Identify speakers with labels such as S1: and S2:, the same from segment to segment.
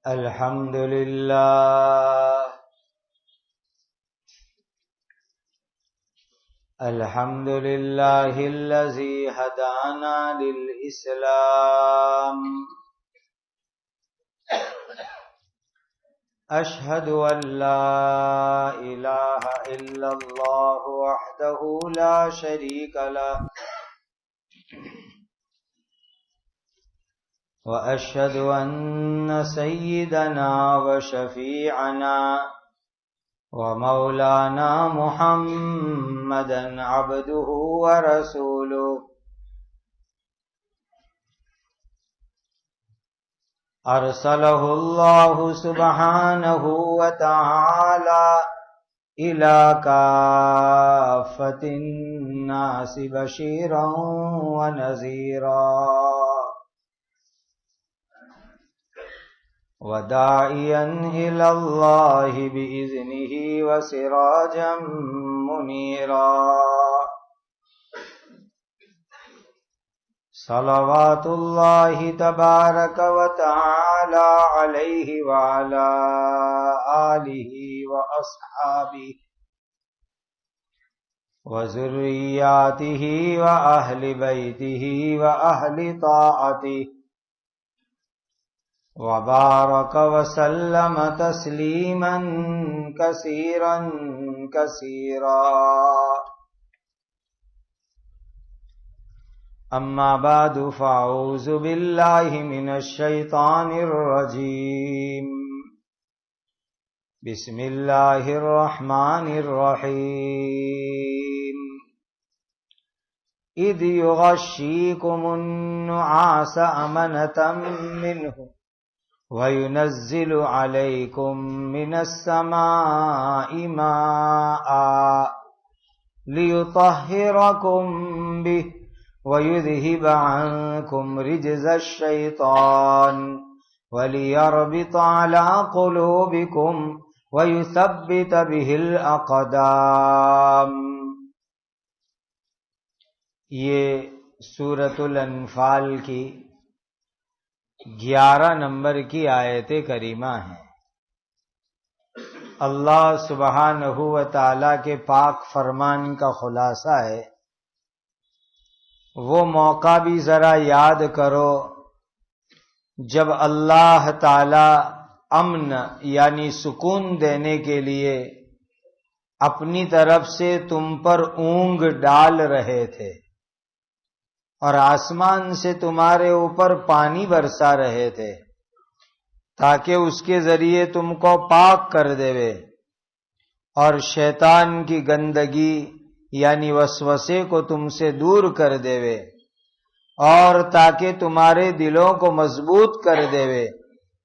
S1: الحمد لله الذي هدانا للإسلام أشهد أن لا إله إلا الله وحده لا شريك له وأشهد أن سيدنا وشفيعنا ومولانا محمدا عبده ورسوله أرسله الله سبحانه وتعالى إلى كافة الناس بشيرا ونذيرا وداعيا إلى الله بإذنه وسراجا منيرا صلوات الله تبارك وتعالى عليه وعلى آله وأصحابه وذرياته وأهل بيته وأهل طاعته وبارك وسلم تسليما كثيرا كثيرا أما بعد فأعوذ بالله من الشيطان الرجيم بسم الله الرحمن الرحيم إذ يغشيكم النعاس أمنة منه وينزل عليكم من السماء ماء ليطهركم به ويذهب عنكم رجز الشيطان وليربط على قلوبكم ويثبت به الأقدام. یہ سورۃ الانفال کی 11 نمبر کی آیت کریمہ ہے. اللہ سبحانہ و تعالی کے پاک فرمان کا خلاصہ ہے. وہ موقع بھی ذرا یاد کرو جب اللہ تعالی امن یعنی سکون دینے کے لیے اپنی طرف سے تم پر اونگ ڈال رہے تھے اور آسمان سے تمہارے اوپر پانی برسا رہے تھے تاکہ اس کے ذریعے تم کو پاک کر دے اور شیطان کی گندگی یعنی وسوسے کو تم سے دور کر دے اور تاکہ تمہارے دلوں کو مضبوط کر دے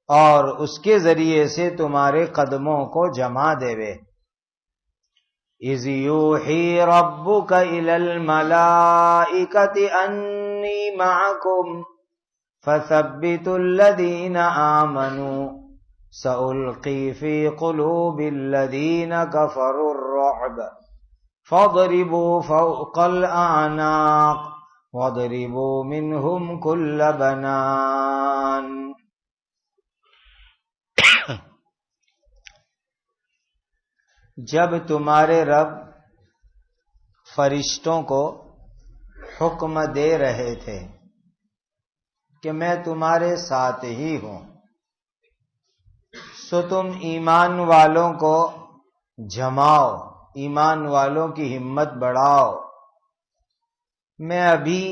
S1: اور اس کے ذریعے سے تمہارے قدموں کو جما دے. اذ یوحی ربک الی الملائکۃ انی معکم فثبتوا الذین آمنوا سألقی فی قلوب الذین کفروا الرعب فاضربوا فوق الأعناق واضربوا منهم كل بنان. جب تمہارے رب فرشتوں کو حکم دے رہے تھے کہ میں تمہارے ساتھ ہی ہوں سو تم ایمان والوں کو جماؤ، ایمان والوں کی ہمت بڑھاؤ. میں ابھی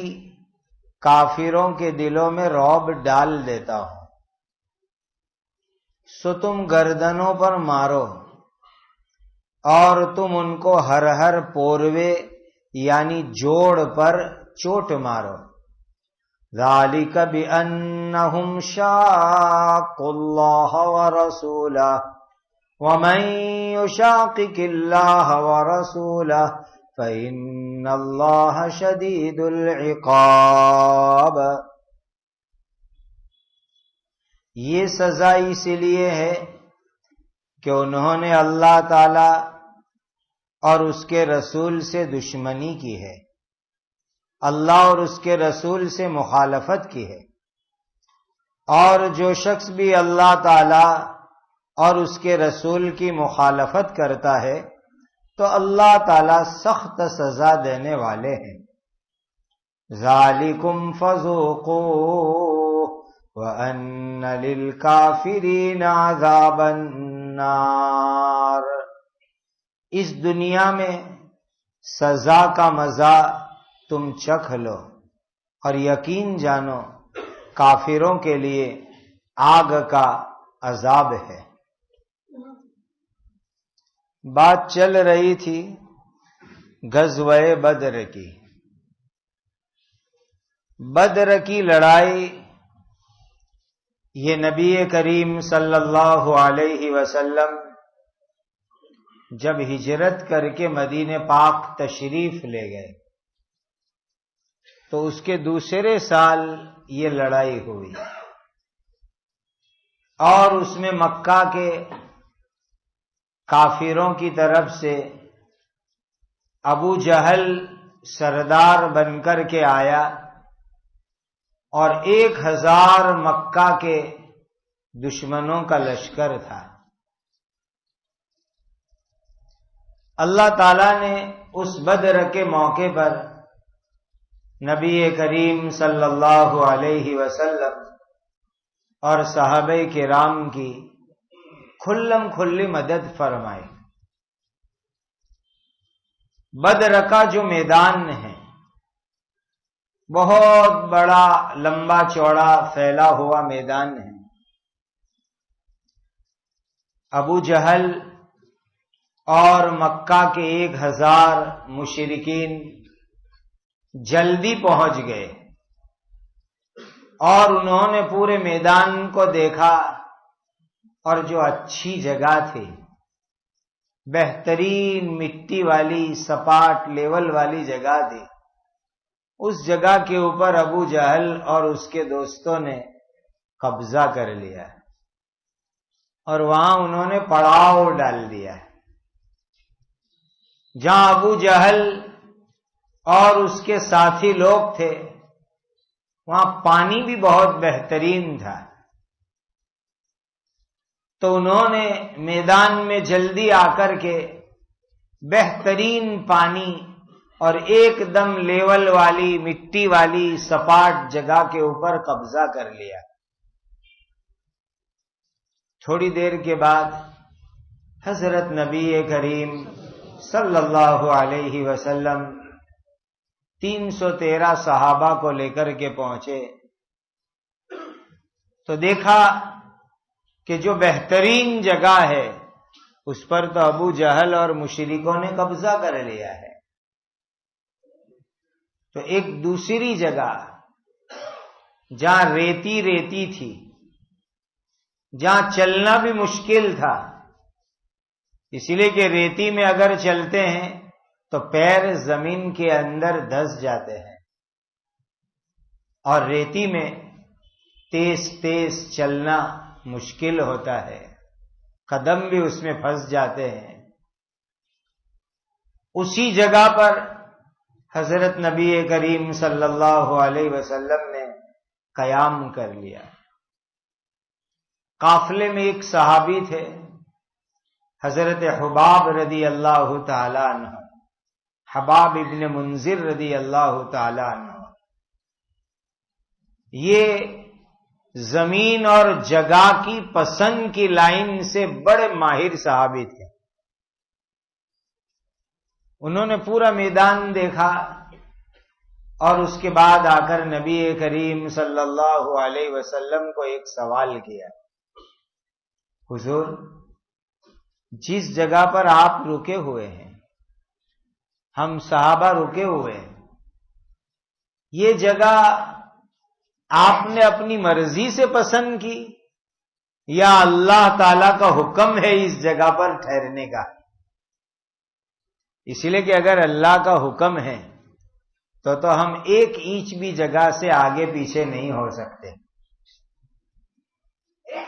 S1: کافروں کے دلوں میں رعب ڈال دیتا ہوں سو تم گردنوں پر مارو اور تم ان کو ہر ہر پوروے یعنی جوڑ پر چوٹ مارو. ذالک بأنہم شاقوا اللہ ورسولہ ومن يشاقق اللہ ورسولہ فإن اللہ شدید العقاب. یہ سزا اس لیے ہے کہ انہوں نے اللہ تعالی اور اس کے رسول سے دشمنی کی ہے، اللہ اور اس کے رسول سے مخالفت کی ہے، اور جو شخص بھی اللہ تعالی اور اس کے رسول کی مخالفت کرتا ہے تو اللہ تعالی سخت سزا دینے والے ہیں۔ ذالکم فذوقوہ وَأَنَّ لِلْكَافِرِينَ عَذَابَ النَّارِ، اس دنیا میں سزا کا مزہ تم چکھ لو اور یقین جانو کافروں کے لیے آگ کا عذاب ہے۔ بات چل رہی تھی غزوہ بدر کی۔ بدر کی لڑائی یہ نبی کریم صلی اللہ علیہ وسلم جب ہجرت کر کے مدینہ پاک تشریف لے گئے تو اس کے دوسرے سال یہ لڑائی ہوئی، اور اس میں مکہ کے کافروں کی طرف سے ابو جہل سردار بن کر کے آیا اور 1000 مکہ کے دشمنوں کا لشکر تھا۔ اللہ تعالیٰ نے اس بدر کے موقع پر نبی کریم صلی اللہ علیہ وسلم اور صحابہ کرام کی کھلم کھلی مدد فرمائی۔ بدر کا جو میدان ہے بہت بڑا لمبا چوڑا پھیلا ہوا میدان ہے۔ ابو جہل اور مکہ کے 1000 مشرکین جلدی پہنچ گئے اور انہوں نے پورے میدان کو دیکھا، اور جو اچھی جگہ تھی، بہترین مٹی والی سپاٹ لیول والی جگہ تھی، اس جگہ کے اوپر ابو جہل اور اس کے دوستوں نے قبضہ کر لیا اور وہاں انہوں نے پڑاؤ ڈال دیا۔ جہاں ابو جہل اور اس کے ساتھی لوگ تھے وہاں پانی بھی بہت بہترین تھا، تو انہوں نے میدان میں جلدی آ کر کے بہترین پانی اور ایک دم لیول والی مٹی والی سپاٹ جگہ کے اوپر قبضہ کر لیا۔ تھوڑی دیر کے بعد حضرت نبی کریم صلی اللہ علیہ وسلم 313 صحابہ کو لے کر کے پہنچے تو دیکھا کہ جو بہترین جگہ ہے اس پر تو ابو جہل اور مشرکوں نے قبضہ کر لیا ہے، تو ایک دوسری جگہ جہاں ریتی ریتی تھی، جہاں چلنا بھی مشکل تھا، اس لیے کہ ریتی میں اگر چلتے ہیں تو پیر زمین کے اندر دھس جاتے ہیں، اور ریتی میں تیز تیز چلنا مشکل ہوتا ہے، قدم بھی اس میں پھنس جاتے ہیں۔ اسی جگہ پر حضرت نبی کریم صلی اللہ علیہ وسلم نے قیام کر لیا۔ قافلے میں ایک صحابی تھے حضرت حباب رضی اللہ تعالی عنہ، حباب ابن منذر رضی اللہ تعالی عنہ، یہ زمین اور جگہ کی پسند کی لائن سے بڑے ماہر صحابی تھے۔ انہوں نے پورا میدان دیکھا اور اس کے بعد آ کر نبی کریم صلی اللہ علیہ وسلم کو ایک سوال کیا، حضور جس جگہ پر آپ رکے ہوئے ہیں، ہم صحابہ رکے ہوئے ہیں، یہ جگہ آپ نے اپنی مرضی سے پسند کی یا اللہ تعالی کا حکم ہے اس جگہ پر ٹھہرنے کا؟ اس لیے کہ اگر اللہ کا حکم ہے تو ہم ایک انچ بھی جگہ سے آگے پیچھے نہیں ہو سکتے،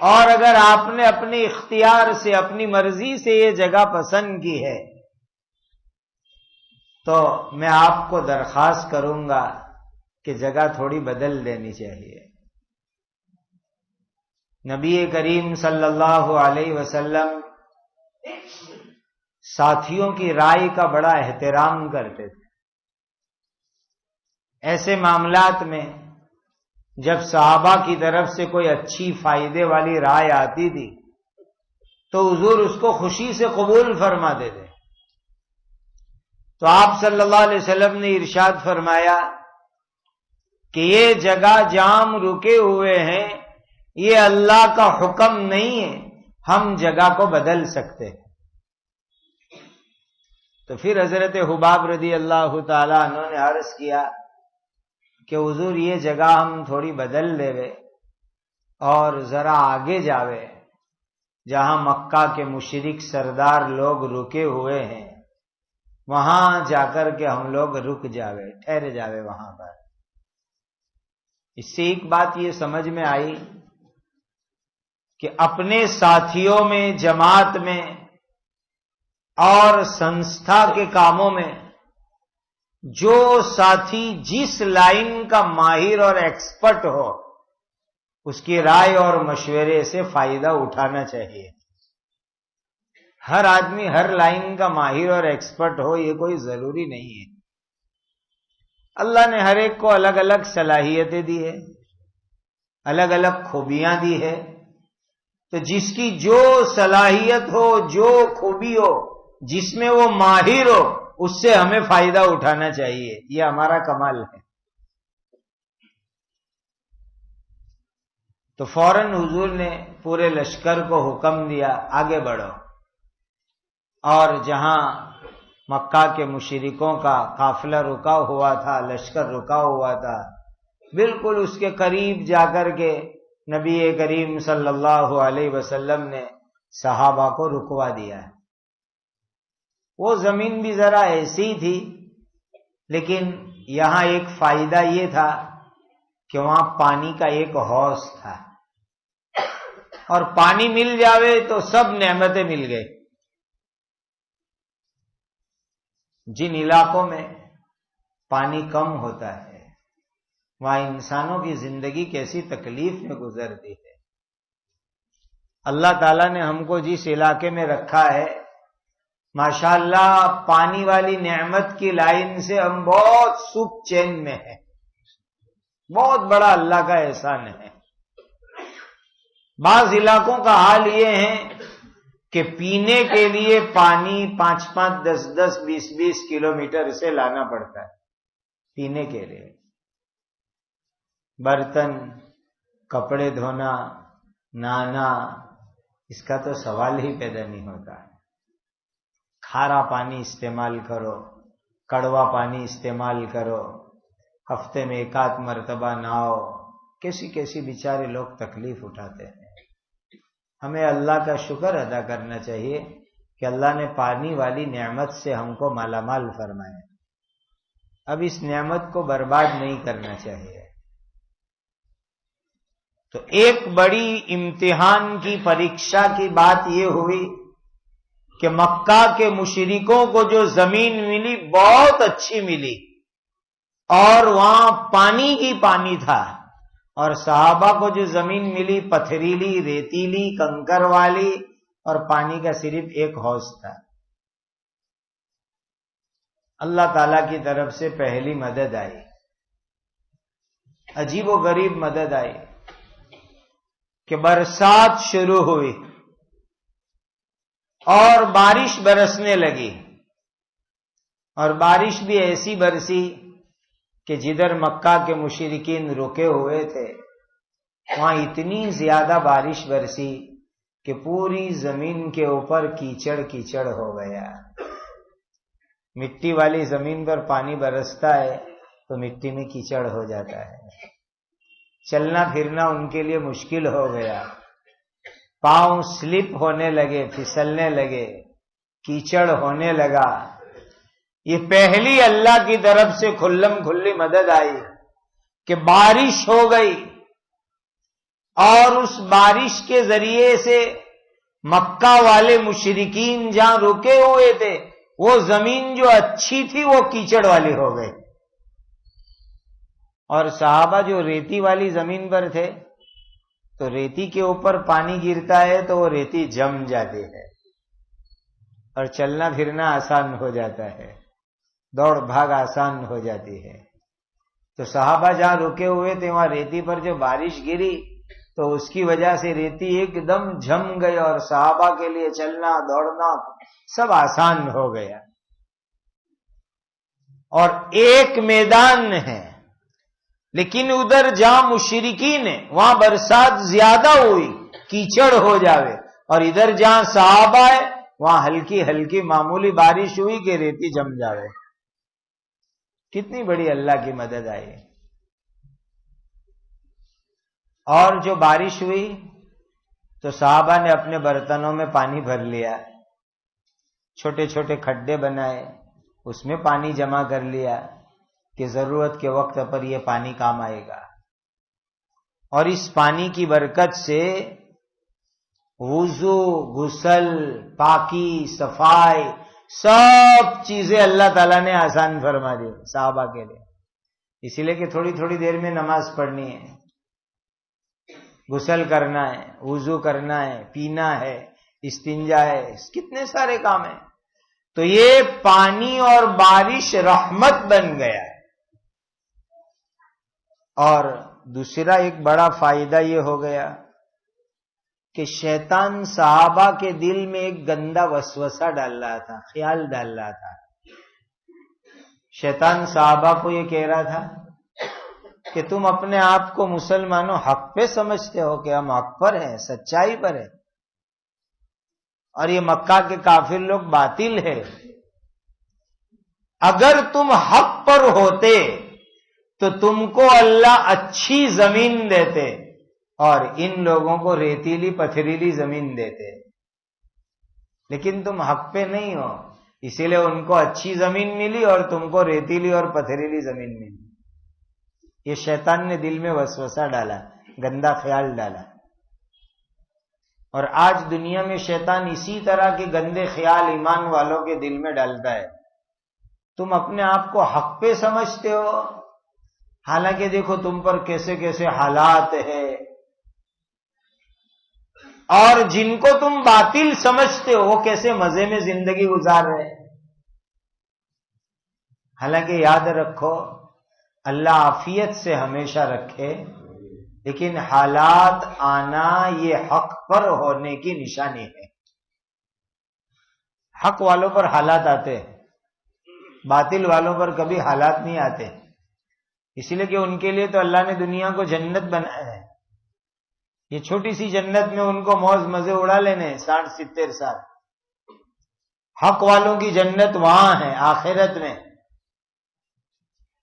S1: اور اگر آپ نے اپنے اختیار سے اپنی مرضی سے یہ جگہ پسند کی ہے تو میں آپ کو درخواست کروں گا کہ جگہ تھوڑی بدل دینی چاہیے۔ نبی کریم صلی اللہ علیہ وسلم ساتھیوں کی رائے کا بڑا احترام کرتے تھے. ایسے معاملات میں جب صحابہ کی طرف سے کوئی اچھی فائدے والی رائے آتی تھی تو حضور اس کو خوشی سے قبول فرما دیتے. تو آپ صلی اللہ علیہ وسلم نے ارشاد فرمایا کہ یہ جگہ جہاں ہم رکے ہوئے ہیں یہ اللہ کا حکم نہیں ہے، ہم جگہ کو بدل سکتے ہیں. تو پھر حضرت حباب رضی اللہ تعالی عنہ نے عرض کیا کہ حضور یہ جگہ ہم تھوڑی بدل دے وے اور ذرا آگے جاوے جہاں مکہ کے مشرک سردار لوگ رکے ہوئے ہیں، وہاں جا کر کے ہم لوگ رک جاوے، ٹھہر جاوے وہاں پر. اس سے ایک بات یہ سمجھ میں آئی کہ اپنے ساتھیوں میں، جماعت میں اور سنستھا کے کاموں میں جو ساتھی جس لائن کا ماہر اور ایکسپرٹ ہو اس کی رائے اور مشورے سے فائدہ اٹھانا چاہیے. ہر آدمی ہر لائن کا ماہر اور ایکسپرٹ ہو یہ کوئی ضروری نہیں ہے. اللہ نے ہر ایک کو الگ الگ صلاحیتیں دی ہے، الگ الگ خوبیاں دی ہے. تو جس کی جو صلاحیت ہو، جو خوبی ہو، جس میں وہ ماہر ہو، اس سے ہمیں فائدہ اٹھانا چاہیے. یہ ہمارا کمال ہے. تو فوراً حضور نے پورے لشکر کو حکم دیا آگے بڑھو، اور جہاں مکہ کے مشرکوں کا قافلہ رکا ہوا تھا، لشکر رکا ہوا تھا، بالکل اس کے قریب جا کر کے نبی کریم صلی اللہ علیہ وسلم نے صحابہ کو رکوا دیا. وہ زمین بھی ذرا ایسی تھی، لیکن یہاں ایک فائدہ یہ تھا کہ وہاں پانی کا ایک حوض تھا، اور پانی مل جاوے تو سب نعمتیں مل گئے. جن علاقوں میں پانی کم ہوتا ہے وہاں انسانوں کی زندگی کیسی تکلیف میں گزرتی ہے. اللہ تعالیٰ نے ہم کو جس علاقے میں رکھا ہے ماشاءاللہ پانی والی نعمت کی لائن سے ہم بہت سکھ چین میں ہیں. بہت بڑا اللہ کا احسان ہے. بعض علاقوں کا حال یہ ہے کہ پینے کے لیے پانی 5-5, 10-10, 20-20 کلومیٹر سے لانا پڑتا ہے پینے کے لیے. برتن، کپڑے دھونا، نہانا، اس کا تو سوال ہی پیدا نہیں ہوتا. کھارا پانی استعمال کرو، کڑوا پانی استعمال کرو، ہفتے میں 1 مرتبہ نہاؤ. کیسی کیسی بیچارے لوگ تکلیف اٹھاتے ہیں. ہمیں اللہ کا شکر ادا کرنا چاہیے کہ اللہ نے پانی والی نعمت سے ہم کو مالا مال فرمایا. اب اس نعمت کو برباد نہیں کرنا چاہیے. تو ایک بڑی امتحان کی پریکشا کی بات یہ ہوئی کہ مکہ کے مشرکوں کو جو زمین ملی بہت اچھی ملی، اور وہاں پانی ہی پانی تھا، اور صحابہ کو جو زمین ملی پتھریلی، ریتیلی، کنکر والی، اور پانی کا صرف ایک حوض تھا. اللہ تعالی کی طرف سے پہلی مدد آئی، عجیب و غریب مدد آئی کہ برسات شروع ہوئی اور بارش برسنے لگی. اور بارش بھی ایسی برسی کہ جدھر مکہ کے مشرکین رکے ہوئے تھے وہاں اتنی زیادہ بارش برسی کہ پوری زمین کے اوپر کیچڑ کیچڑ ہو گیا. مٹی والی زمین پر پانی برستا ہے تو مٹی میں کیچڑ ہو جاتا ہے. چلنا پھرنا ان کے لیے مشکل ہو گیا. پاؤں سلپ ہونے لگے، پھسلنے لگے، کیچڑ ہونے لگا. یہ پہلی اللہ کی طرف سے کھلم کھلی مدد آئی کہ بارش ہو گئی، اور اس بارش کے ذریعے سے مکہ والے مشرکین جہاں رکے ہوئے تھے وہ زمین جو اچھی تھی وہ کیچڑ والی ہو گئی، اور صحابہ جو ریتی والی زمین پر تھے تو ریتی کے اوپر پانی گرتا ہے تو وہ ریتی جم جاتی ہے اور چلنا پھرنا آسان ہو جاتا ہے، دوڑ بھاگ آسان ہو جاتی ہے۔ تو صحابہ جہاں رکے ہوئے تھے وہاں ریتی پر جو بارش گری تو اس کی وجہ سے ریتی ایک دم جم گئی اور صحابہ کے لیے چلنا دوڑنا سب آسان ہو گیا۔ اور ایک میدان ہے، لیکن ادھر جہاں مشرکین ہے وہاں برسات زیادہ ہوئی کیچڑ ہو جاوے، اور ادھر جہاں صحابہ ہے وہاں ہلکی ہلکی معمولی بارش ہوئی کہ ریتی جم جاوے۔ کتنی بڑی اللہ کی مدد آئی۔ اور جو بارش ہوئی تو صحابہ نے اپنے برتنوں میں پانی بھر لیا، چھوٹے چھوٹے کھڈے بنائے، اس میں پانی جمع کر لیا کہ ضرورت کے وقت پر یہ پانی کام آئے گا۔ اور اس پانی کی برکت سے وضو، غسل، پاکی، صفائی سب چیزیں اللہ تعالیٰ نے آسان فرما دی صحابہ کے لیے، اسی لیے کہ تھوڑی تھوڑی دیر میں نماز پڑھنی ہے، غسل کرنا ہے، وضو کرنا ہے، پینا ہے، استنجا ہے، کتنے سارے کام ہیں۔ تو یہ پانی اور بارش رحمت بن گیا۔ اور دوسرا ایک بڑا فائدہ یہ ہو گیا کہ شیطان صحابہ کے دل میں ایک گندا وسوسہ ڈال رہا تھا، خیال ڈال رہا تھا۔ شیطان صحابہ کو یہ کہہ رہا تھا کہ تم اپنے آپ کو مسلمانوں حق پہ سمجھتے ہو کہ ہم حق پر ہیں، سچائی پر ہیں، اور یہ مکہ کے کافر لوگ باطل ہے۔ اگر تم حق پر ہوتے تو تم کو اللہ اچھی زمین دیتے اور ان لوگوں کو ریتیلی پتھریلی زمین دیتے، لیکن تم حق پہ نہیں ہو، اسی لیے ان کو اچھی زمین ملی اور تم کو ریتیلی اور پتھریلی زمین ملی۔ یہ شیطان نے دل میں وسوسہ ڈالا، گندا خیال ڈالا۔ اور آج دنیا میں شیطان اسی طرح کے گندے خیال ایمان والوں کے دل میں ڈالتا ہے۔ تم اپنے آپ کو حق پہ سمجھتے ہو، حالانکہ دیکھو تم پر کیسے کیسے حالات ہیں، اور جن کو تم باطل سمجھتے ہو وہ کیسے مزے میں زندگی گزار رہے ہیں۔ حالانکہ یاد رکھو اللہ عافیت سے ہمیشہ رکھے، لیکن حالات آنا یہ حق پر ہونے کی نشانی ہے۔ حق والوں پر حالات آتے ہیں، باطل والوں پر کبھی حالات نہیں آتے، اسی لیے کہ ان کے لیے تو اللہ نے دنیا کو جنت بنایا ہے۔ یہ چھوٹی سی جنت میں ان کو موج مزے اڑا لینے 60-70 سال۔ حق والوں کی جنت وہاں ہے آخرت میں،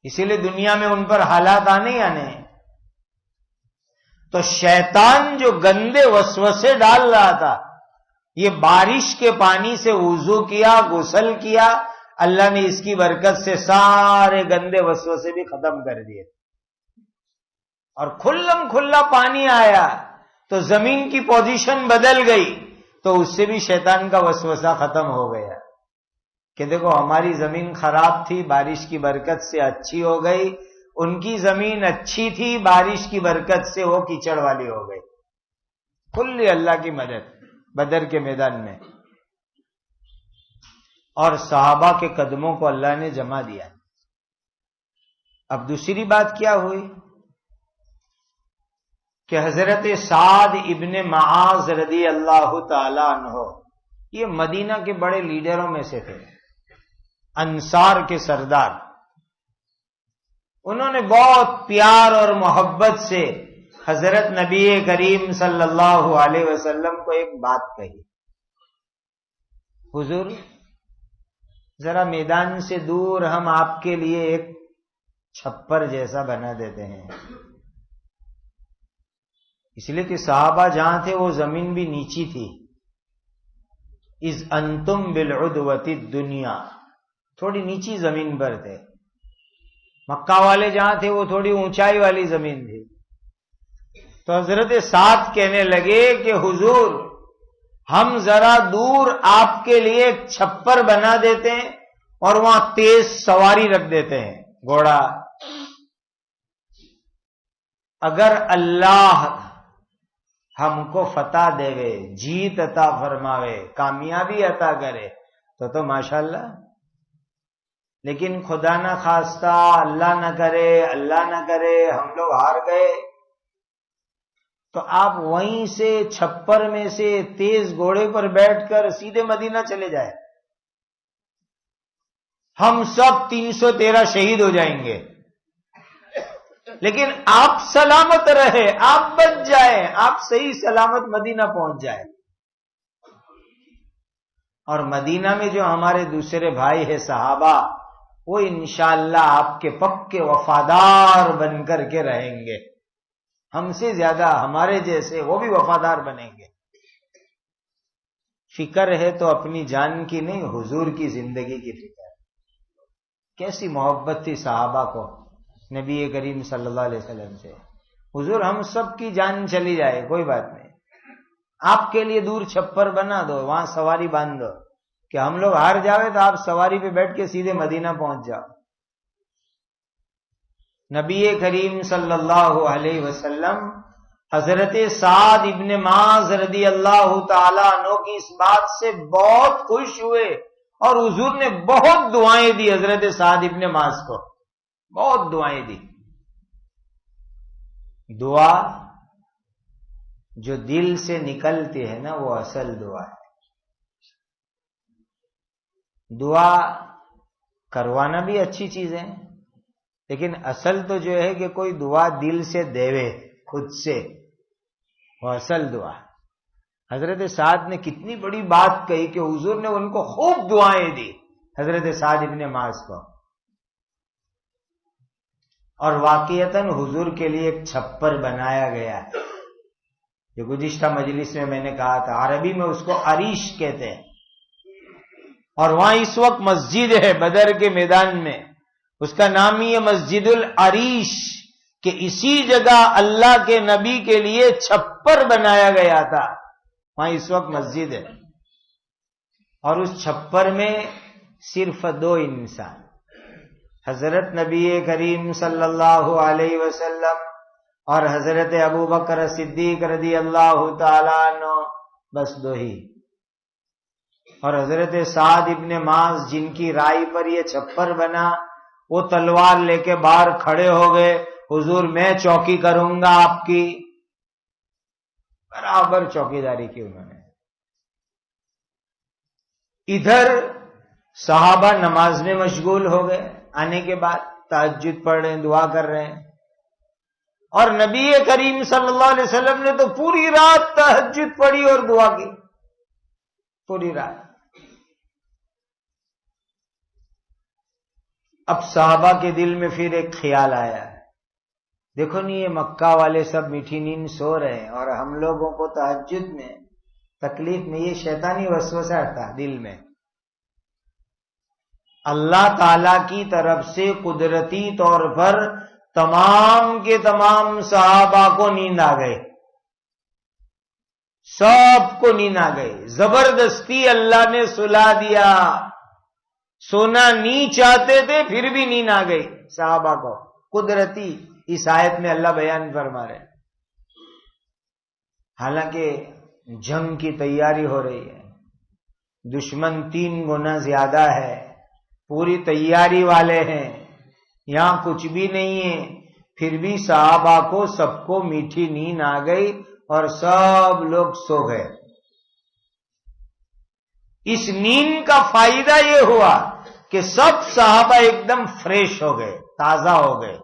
S1: اسی لیے دنیا میں ان پر حالات آنے ہی آنے ہیں۔ تو شیطان جو گندے وسوسے ڈال رہا تھا، یہ بارش کے پانی سے وضو کیا، غسل کیا، اللہ نے اس کی برکت سے سارے گندے وسوسے بھی ختم کر دیے، اور کھلم کھلا پانی آیا تو زمین کی پوزیشن بدل گئی، تو اس سے بھی شیطان کا وسوسہ ختم ہو گیا کہ دیکھو ہماری زمین خراب تھی، بارش کی برکت سے اچھی ہو گئی، ان کی زمین اچھی تھی، بارش کی برکت سے وہ کیچڑ والی ہو گئی۔ کھلی اللہ کی مدد بدر کے میدان میں، اور صحابہ کے قدموں کو اللہ نے جما دیا۔ اب دوسری بات کیا ہوئی کہ حضرت سعد ابن معاذ رضی اللہ تعالی عنہ، یہ مدینہ کے بڑے لیڈروں میں سے تھے، انصار کے سردار۔ انہوں نے بہت پیار اور محبت سے حضرت نبی کریم صلی اللہ علیہ وسلم کو ایک بات کہی، حضور ذرا میدان سے دور ہم آپ کے لیے ایک چھپر جیسا بنا دیتے ہیں، اس لیے کہ صحابہ جہاں تھے وہ زمین بھی نیچی تھی۔ اذ انتم بالعدوۃ الدنیا، تھوڑی نیچی زمین پر تھے، مکہ والے جہاں تھے وہ تھوڑی اونچائی والی زمین تھی۔ تو حضرت سعد کہنے لگے کہ حضور ہم ذرا دور آپ کے لیے ایک چھپر بنا دیتے ہیں اور وہاں تیز سواری رکھ دیتے ہیں، گھوڑا۔ اگر اللہ ہم کو فتح دے، جیت عطا فرماوے، کامیابی عطا کرے تو ماشاءاللہ. لیکن خدا نہ خواستہ، اللہ نہ کرے ہم لوگ ہار گئے تو آپ وہیں سے چھپر میں سے تیز گھوڑے پر بیٹھ کر سیدھے مدینہ چلے جائیں، ہم سب 313 شہید ہو جائیں گے. لیکن آپ سلامت رہے، آپ بچ جائیں، آپ صحیح سلامت مدینہ پہنچ جائیں. اور مدینہ میں جو ہمارے دوسرے بھائی ہیں صحابہ، وہ انشاءاللہ آپ کے پکے وفادار بن کر کے رہیں گے. ہم سے زیادہ ہمارے جیسے وہ بھی وفادار بنیں گے. فکر ہے تو اپنی جان کی نہیں، حضور کی زندگی کی فکر. کیسی محبت تھی صحابہ کو نبی کریم صلی اللہ علیہ وسلم سے. حضور ہم سب کی جان چلی جائے کوئی بات نہیں، آپ کے لیے دور چھپر بنا دو، وہاں سواری باندھ دو کہ ہم لوگ ہار جاوے تو آپ سواری پہ بیٹھ کے سیدھے مدینہ پہنچ جاؤ. نبی کریم صلی اللہ علیہ وسلم حضرت سعد ابن معاذ رضی اللہ تعالی عنہ کی اس بات سے بہت خوش ہوئے اور حضور نے بہت دعائیں دی حضرت سعد ابن معاذ کو، بہت دعائیں دی. دعا جو دل سے نکلتی ہے نا وہ اصل دعا ہے. دعا کروانا بھی اچھی چیز ہے، لیکن اصل تو جو ہے کہ کوئی دعا دل سے دیوے خود سے، وہ اصل دعا. حضرت سعد نے کتنی بڑی بات کہی کہ حضور نے ان کو خوب دعائیں دی حضرت سعد ابن معاذ کو. اور واقعتاً حضور کے لیے ایک چھپر بنایا گیا ہے، جو گزشتہ مجلس میں نے کہا تھا، عربی میں اس کو عریش کہتے ہیں. اور وہاں اس وقت مسجد ہے بدر کے میدان میں، اس کا نام ہی ہے مسجد العریش، کہ اسی جگہ اللہ کے نبی کے لیے چھپر بنایا گیا تھا. وہاں اس وقت مسجد ہے. اور اس چھپر میں صرف 2 انسان، حضرت نبی کریم صلی اللہ علیہ وسلم اور حضرت ابو بکر صدیق رضی اللہ تعالیٰ عنہ، بس 2 ہی. اور حضرت سعد ابن معاذ جن کی رائے پر یہ چھپر بنا، وہ تلوار لے کے باہر کھڑے ہو گئے، حضور میں چوکی کروں گا آپ کی. برابر چوکیداری کی انہوں نے. ادھر صحابہ نماز میں مشغول ہو گئے، آنے کے بعد تہجد پڑھ رہے ہیں، دعا کر رہے ہیں. اور نبی کریم صلی اللہ علیہ وسلم نے تو پوری رات تہجد پڑھی اور دعا کی، پوری رات. اب صحابہ کے دل میں پھر ایک خیال آیا، دیکھو نہیں یہ مکہ والے سب میٹھی نیند سو رہے ہیں اور ہم لوگوں کو تہجد میں تکلیف میں. یہ شیطانی وسوسہ تھا دل میں. اللہ تعالی کی طرف سے قدرتی طور پر تمام کے تمام صحابہ کو نیند آ گئے، سب کو نیند آ گئی. زبردستی اللہ نے سلا دیا. سونا نہیں چاہتے تھے پھر بھی نیند آ گئی صحابہ کو، قدرتی. اس آیت میں اللہ بیان فرما رہے ہیں. حالانکہ جنگ کی تیاری ہو رہی ہے، دشمن 3 گنا زیادہ ہے، پوری تیاری والے ہیں، یہاں کچھ بھی نہیں ہے، پھر بھی صحابہ کو سب کو میٹھی نیند آ گئی اور سب لوگ سو گئے. اس نیند کا فائدہ یہ ہوا کہ سب صحابہ ایک دم فریش ہو گئے، تازہ ہو گئے،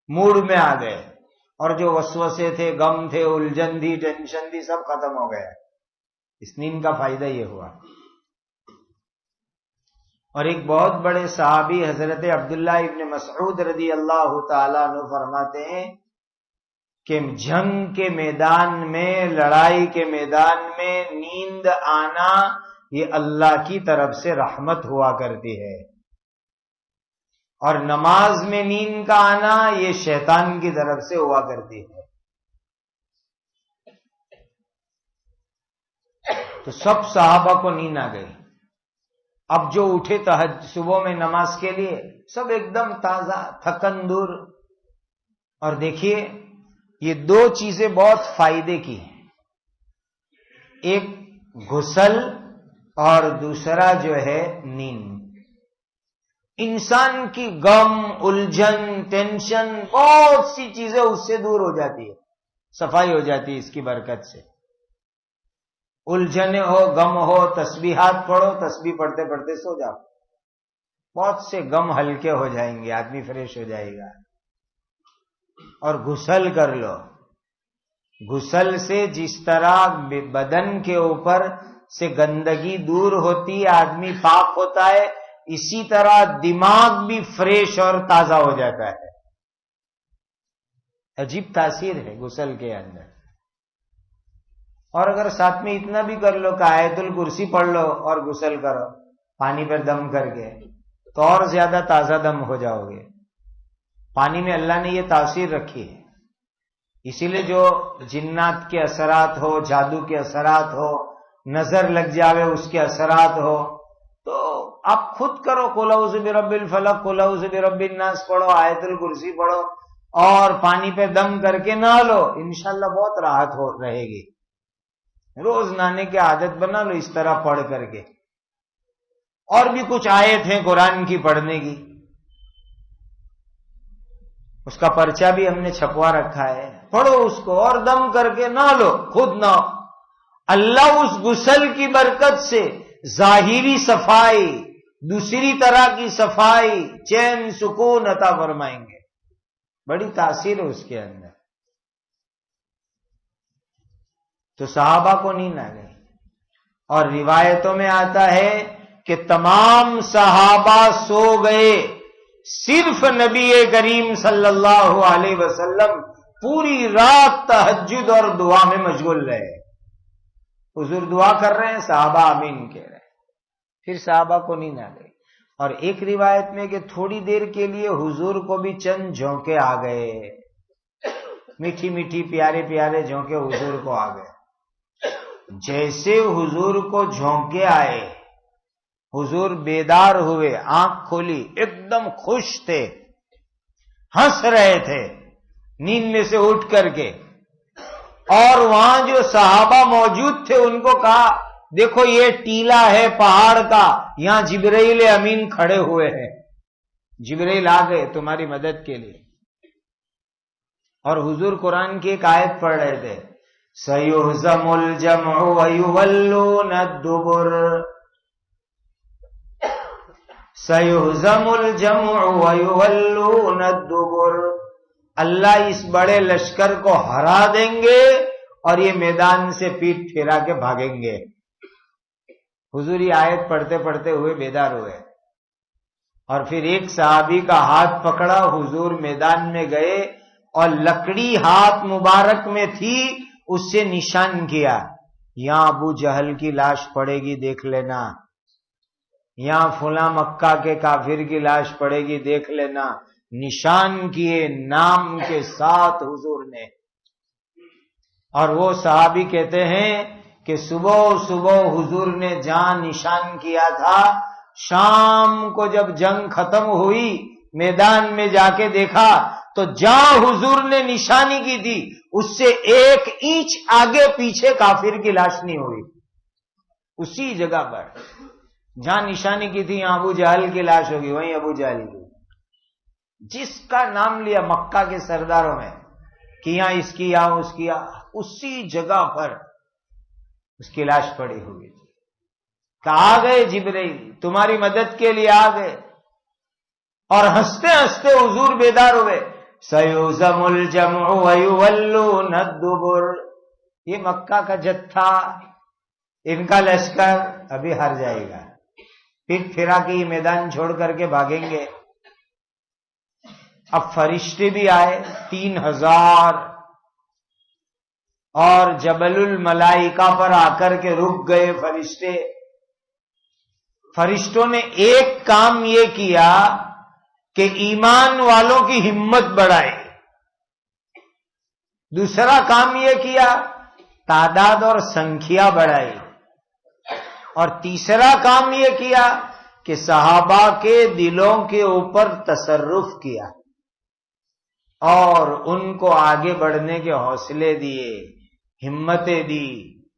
S1: موڈ میں آ گئے، اور جو وسوسے تھے، غم تھے، الجھن تھی، ٹینشن تھی، سب ختم ہو گیا. اس نیند کا فائدہ یہ ہوا. اور ایک بہت بڑے صحابی حضرت عبداللہ ابن مسعود رضی اللہ تعالیٰ عنہ فرماتے ہیں کہ جنگ کے میدان میں، لڑائی کے میدان میں نیند آنا یہ اللہ کی طرف سے رحمت ہوا کرتی ہے، اور نماز میں نیند کا آنا یہ شیطان کی طرف سے ہوا کرتی ہے. تو سب صحابہ کو نیند آ گئی. اب جو اٹھے صبح میں نماز کے لیے سب ایک دم تازہ، تھکن دور. اور دیکھیے یہ 2 چیزیں بہت فائدے کی ہیں. ایک غسل اور دوسرا جو ہے نیند. انسان کی غم، الجھن، ٹینشن، بہت سی چیزیں اس سے دور ہو جاتی ہے، صفائی ہو جاتی ہے اس کی برکت سے. الجھن ہو، غم ہو، تسبیحات پڑھو، تسبیح پڑھتے پڑھتے سو جاؤ، بہت سے غم ہلکے ہو جائیں گے، آدمی فریش ہو جائے گا. اور غسل کر لو. غسل سے جس طرح بدن کے اوپر سے گندگی دور ہوتی ہے، آدمی پاک ہوتا ہے، اسی طرح دماغ بھی فریش اور تازہ ہو جاتا ہے. عجیب تاثیر ہے غسل کے اندر. اور اگر ساتھ میں اتنا بھی کر لو کہ آیت الکرسی پڑھ لو اور غسل کرو پانی پر دم کر کے، تو اور زیادہ تازہ دم ہو جاؤ گے. پانی میں اللہ نے یہ تاثیر رکھی ہے. اسی لیے جو جنات کے اثرات ہو، جادو کے اثرات ہو، نظر لگ جاوے اس کے اثرات ہو، تو آپ خود کرو، قل اعوذ برب الفلق، قل اعوذ برب الناس پڑھو، آیت الکرسی پڑھو اور پانی پہ دم کر کے نہا لو، انشاءاللہ بہت راحت ہو رہے گی. روز نہانے کی عادت بنا لو اس طرح پڑھ کر کے. اور بھی کچھ آیت ہیں قرآن کی پڑھنے کی، اس کا پرچہ بھی ہم نے چھپوا رکھا ہے، پڑھو اس کو اور دم کر کے نہا لو، خود نہاؤ. اللہ اس غسل کی برکت سے ظاہری صفائی، دوسری طرح کی صفائی، چین سکون عطا فرمائیں گے. بڑی تاثیر ہے اس کے اندر. تو صحابہ کو نیند آ گئی. اور روایتوں میں آتا ہے کہ تمام صحابہ سو گئے، صرف نبی کریم صلی اللہ علیہ وسلم پوری رات تہجد اور دعا میں مشغول رہے. حضور دعا کر رہے ہیں، صحابہ آمین کہہ رہے ہیں. پھر صحابہ کو نیند آ گئی. اور ایک روایت میں کہ تھوڑی دیر کے لیے حضور کو بھی چند جھونکے آ گئے، میٹھی میٹھی پیارے پیارے جھونکے حضور کو آ گئے. جیسے حضور کو جھونکے آئے، حضور بیدار ہوئے، آنکھ کھولی، ایک دم خوش تھے، ہنس رہے تھے نیند میں سے اٹھ کر کے. اور وہاں جو صحابہ موجود تھے ان کو کہا، دیکھو یہ ٹیلا ہے پہاڑ کا، یہاں جبرائیل امین کھڑے ہوئے ہیں، جبرائیل آ گئے تمہاری مدد کے لیے. اور حضور قرآن کی ایک آیت پڑھ رہے تھے، سَيُهْزَمُ الْجَمْعُ وَيُوَلُّونَ الدُّبُرَ، سَيُهْزَمُ الْجَمْعُ وَيُوَلُّونَ الدُّبُرَ. اللہ اس بڑے لشکر کو ہرا دیں گے اور یہ میدان سے پیٹ پھیرا کے بھاگیں گے. حضور یہ آیت پڑھتے پڑھتے ہوئے بیدار ہوئے. اور پھر ایک صحابی کا ہاتھ پکڑا، حضور میدان میں گئے اور لکڑی ہاتھ مبارک میں تھی، اس سے نشان کیا، یہاں ابو جہل کی لاش پڑے گی دیکھ لینا، یہاں فلاں مکہ کے کافر کی لاش پڑے گی دیکھ لینا. نشان کیے نام کے ساتھ حضور نے. اور وہ صحابی کہتے ہیں کہ صبح صبح حضور نے جہاں نشان کیا تھا، شام کو جب جنگ ختم ہوئی میدان میں جا کے دیکھا تو جہاں حضور نے نشانی کی تھی اس سے 1 انچ آگے پیچھے کافر کی لاش نہیں ہوئی. اسی جگہ پر جہاں نشانی کی تھی یہاں ابو جہل کی لاش ہوگی، وہیں ابو جہل کی، جس کا نام لیا مکہ کے سرداروں میں کہ یہاں اس کی یہاں اس کی، اسی جگہ پر اس کی لاش پڑی ہوئی تھی. کہ آ گئے جبرائیل تمہاری مدد کے لیے آ گئے. اور ہنستے ہنستے حضور بیدار ہوئے، سَيُهْزَمُ الْجَمْعُ وَيُوَلُّونَ الدُّبُرَ. یہ مکہ کا جتھا، ان کا لشکر ابھی ہار جائے گا، پیٹ پھرا کے یہ میدان چھوڑ کر کے بھاگیں گے. اب فرشتے بھی آئے 3000 اور جبل الملائکہ پر آ کر کے رک گئے فرشتے. فرشتوں نے ایک کام یہ کیا کہ ایمان والوں کی ہمت بڑھائی. دوسرا کام یہ کیا تعداد اور سنکھیا بڑھائی. اور تیسرا کام یہ کیا کہ صحابہ کے دلوں کے اوپر تصرف کیا اور ان کو آگے بڑھنے کے حوصلے دیے، ہمتیں دی،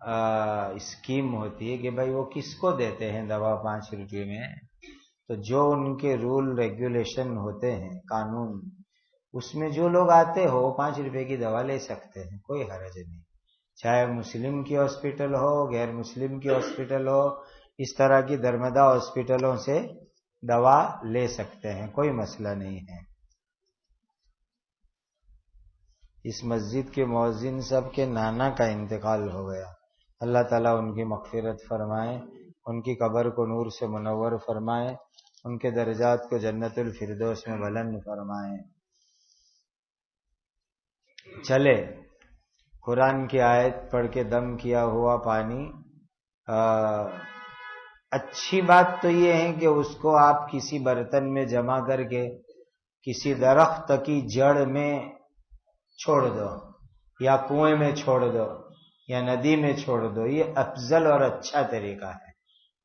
S1: اسکیم ہوتی ہے کہ بھائی وہ کس کو دیتے ہیں دوا 5 روپے میں، تو جو ان کے رول ریگولیشن ہوتے ہیں قانون، اس میں جو لوگ آتے ہو 5 روپے کی دوا لے سکتے ہیں، کوئی حرج نہیں، چاہے مسلم کی ہاسپٹل ہو غیر مسلم کی ہاسپٹل ہو، اس طرح کی درمدہ ہاسپٹلوں سے دوا لے سکتے ہیں، کوئی مسئلہ نہیں ہے۔ اس مسجد کے مؤذن صاحب کے نانا کا انتقال ہو گیا، اللہ تعالیٰ ان کی مغفرت فرمائے، ان کی قبر کو نور سے منور فرمائے، ان کے درجات کو جنت الفردوس میں بلند فرمائے۔ چلے قرآن کی آیت پڑھ کے دم کیا ہوا پانی، اچھی بات تو یہ ہے کہ اس کو آپ کسی برتن میں جمع کر کے کسی درخت کی جڑ میں چھوڑ دو، یا کنویں میں چھوڑ دو، یا ندی میں چھوڑ دو، یہ افضل اور اچھا طریقہ ہے۔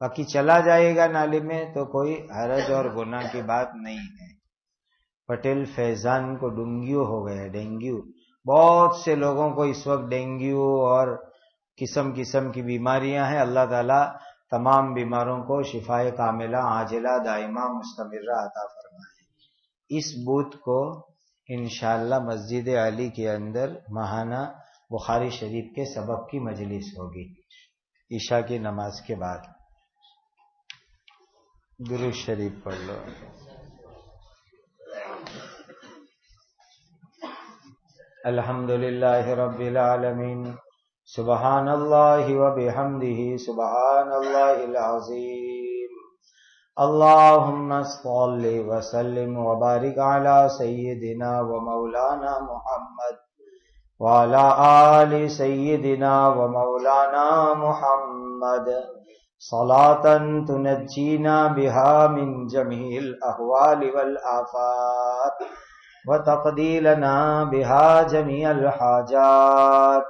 S1: باقی چلا جائے گا نالی میں تو کوئی حرج اور گناہ کی بات نہیں ہے۔ پٹیل فیضان کو ڈینگیو ہو گیا، ڈینگیو، بہت سے لوگوں کو اس وقت ڈینگیو اور قسم قسم کی بیماریاں ہیں، اللہ تعالیٰ تمام بیماروں کو شفائے کاملہ عاجلہ دائمہ مستمرہ عطا فرمائے۔ اس بدھ کو انشاءاللہ مسجد علی کے اندر ماہانہ بخاری شریف کے سبق کی مجلس ہوگی عشاء کی نماز کے بعد۔ درود شریف پڑھ لو۔ الحمدللہ رب العالمین، سبحان اللہ وبحمدہ، سبحان اللہ العظیم، اللہم صل وسلم وبارک علی سیدنا و مولانا محمد وعلی آل سیدنا و مولانا محمد، صلاة تنجینا بها من جمیع الاحوال والآفات وتقضی لنا بها جمیع الحاجات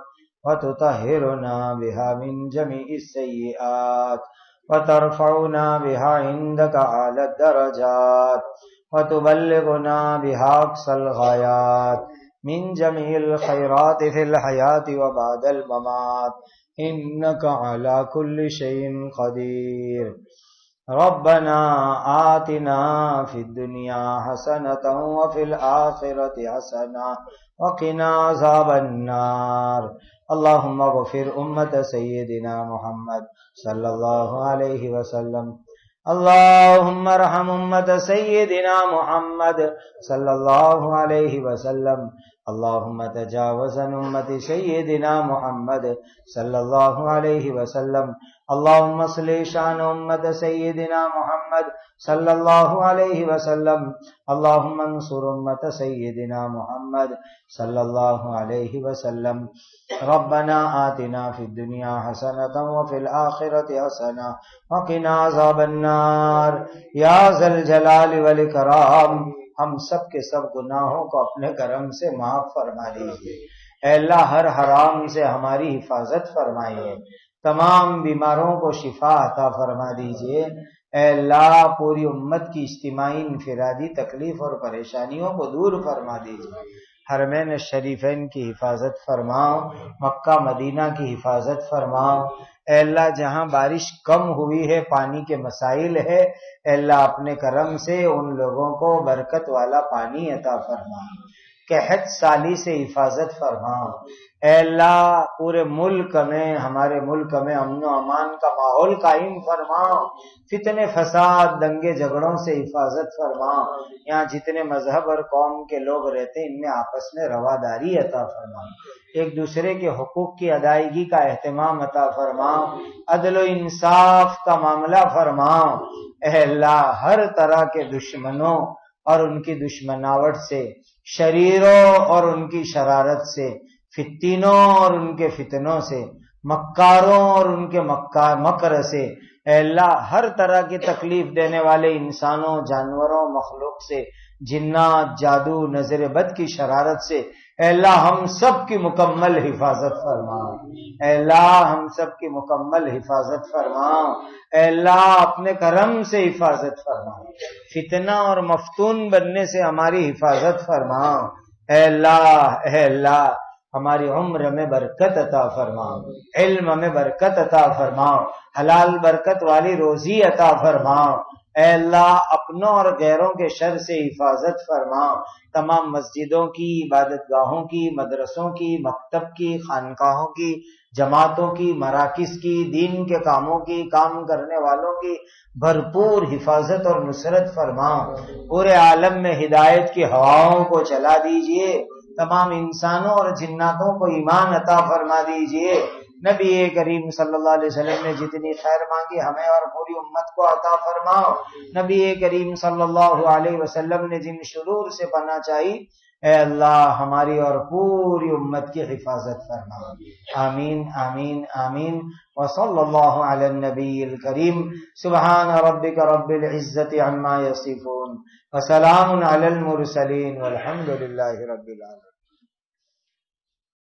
S1: وتطہرنا بها من جمیع السیئات وترفعنا بها عندك أعلى الدرجات وتبلغنا بها أقصى الغايات من جميع الخيرات في الحياة وبعد الممات، إنك على كل شيء قدير۔ ربنا آتنا في الدنيا حسنة وفي الآخرة حسنة وقنا عذاب النار۔ اللهم اغفر أمة سيدنا محمد صلى الله عليه وسلم، اللهم ارحم أمة سيدنا محمد صلى الله عليه وسلم، اللهم تجاوز عن أمة سيدنا محمد صلى الله عليه وسلم، اللهم اصلح شأن أمة سيدنا محمد صلى الله عليه وسلم، اللهم انصر أمة سيدنا محمد صلى الله عليه وسلم۔ ربنا آتنا في الدنيا حسنة وفي الآخرة حسنة وقنا عذاب النار۔ یا ذا الجلال والإکرام، ہم سب کے سب گناہوں کو اپنے کرم سے معاف فرما لیجیے۔ اے اللہ ہر حرام سے ہماری حفاظت فرمائیے، تمام بیماروں کو شفا عطا فرما دیجیے۔ اے اللہ پوری امت کی اجتماعی انفرادی تکلیف اور پریشانیوں کو دور فرما دیجیے۔ حرمین شریفین کی حفاظت فرماؤ، مکہ مدینہ کی حفاظت فرماؤ۔ اے اللہ جہاں بارش کم ہوئی ہے، پانی کے مسائل ہے، اے اللہ اپنے کرم سے ان لوگوں کو برکت والا پانی عطا فرماؤ، قحط سالی سے حفاظت فرماؤ۔ اے اللہ پورے ملک میں، ہمارے ملک میں امن و امان کا ماحول قائم فرماؤ، فتنے فساد دنگے جھگڑوں سے حفاظت فرماؤ۔ یہاں جتنے مذہب اور قوم کے لوگ رہتے ہیں ان میں آپس میں رواداری عطا فرماؤ، ایک دوسرے کے حقوق کی ادائیگی کا اہتمام عطا فرماؤ، عدل و انصاف کا معاملہ فرماؤ۔ اے اللہ ہر طرح کے دشمنوں اور ان کی دشمناوٹ سے، شریروں اور ان کی شرارت سے، فتنوں اور ان کے فتنوں سے، مکاروں اور ان کے مکر سے، اے اللہ ہر طرح کی تکلیف دینے والے انسانوں، جانوروں، مخلوق سے، جنات، جادو، نظر بد کی شرارت سے، اے اللہ ہم سب کی مکمل حفاظت فرماؤ۔ اے اللہ ہم سب کی مکمل حفاظت فرماؤ۔ اے اللہ اپنے کرم سے حفاظت فرماؤ، فتنہ اور مفتون بننے سے ہماری حفاظت فرماؤ۔ اے اللہ ہماری عمر میں برکت عطا فرماؤ، علم میں برکت عطا فرماؤ، حلال برکت والی روزی عطا فرماؤ۔ اے اللہ اپنوں اور غیروں کے شر سے حفاظت فرماؤ، تمام مسجدوں کی، عبادت گاہوں کی، مدرسوں کی، مکتب کی، خانقاہوں کی، جماعتوں کی، مراکز کی، دین کے کاموں کی، کام کرنے والوں کی بھرپور حفاظت اور نصرت فرماؤ۔ پورے عالم میں ہدایت کی ہواؤں کو چلا دیجئے، تمام انسانوں اور جناتوں کو ایمان عطا فرما دیجئے۔ نبی کریم صلی اللہ علیہ وسلم نے جتنی خیر مانگی ہمیں اور پوری امت کو عطا فرماؤ۔ نبی کریم صلی اللہ علیہ وسلم نے جن شرور سے پناہ چاہی، اے اللہ ہماری اور پوری امت کی حفاظت فرما۔ آمین آمین آمین۔ وصلی اللہ علی النبی الکریم۔ سبحان ربک رب العزت عما یصفون وسلام علی المرسلین والحمد للہ رب العالمین۔